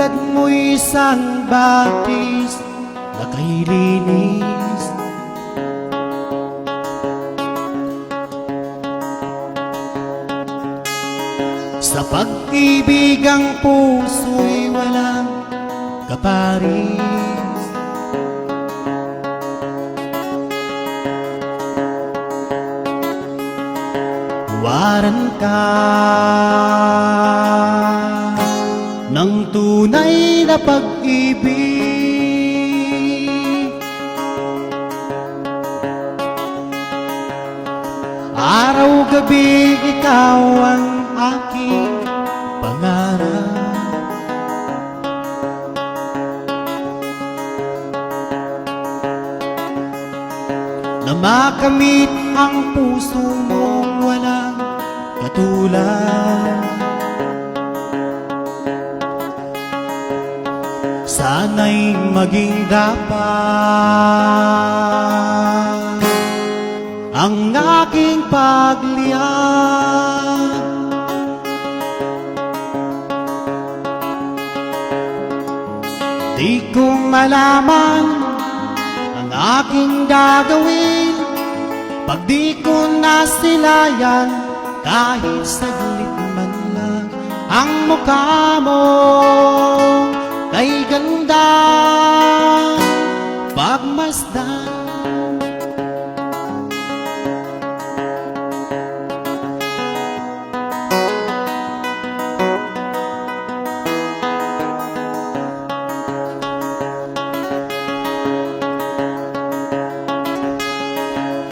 Tulad mo'y isang batis na kay linis. Sa pag-ibig ang puso'y walang kaparis. Huwaran ka ng tunay na pag-ibig. Araw-gabi ikaw ang aking pangarap. Na makamit ang puso mong walang katulad. Sana'y maging dapat ang aking pagliyab. Di ko malaman ang aking gagawin pag di ko nasilayan kahit saglit man lang ang mukha mo. Kay ganda pagmasdan.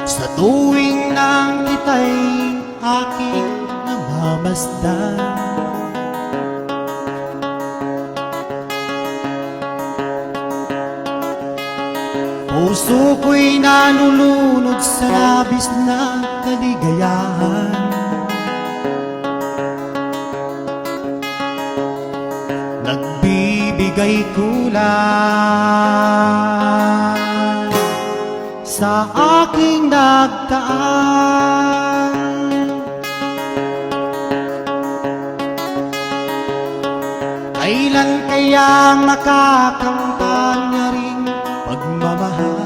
Sa tuwing nang ita'y aking namamasdan, puso ko'y nalulunod sa labis na kaligayahan. Nagbibigay kulay sa aking nagdaan. Kailan kaya makakamtan niya ring pagmamahal?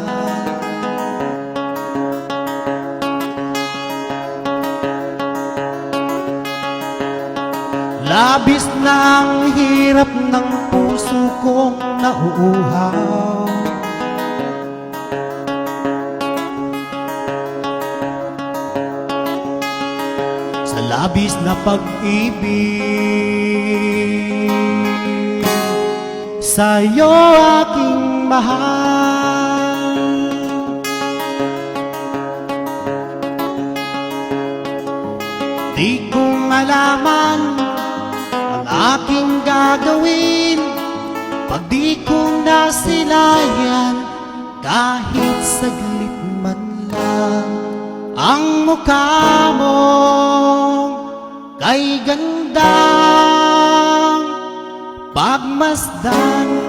Labis na ang hirap ng puso kong nauuhaw. Sa labis na pag-ibig sa'yo aking mahal. Di ko malaman ang aking gagawin pag di ko nasilayan kahit saglit man lang ang mukha mo. Kay gandang pagmasdan.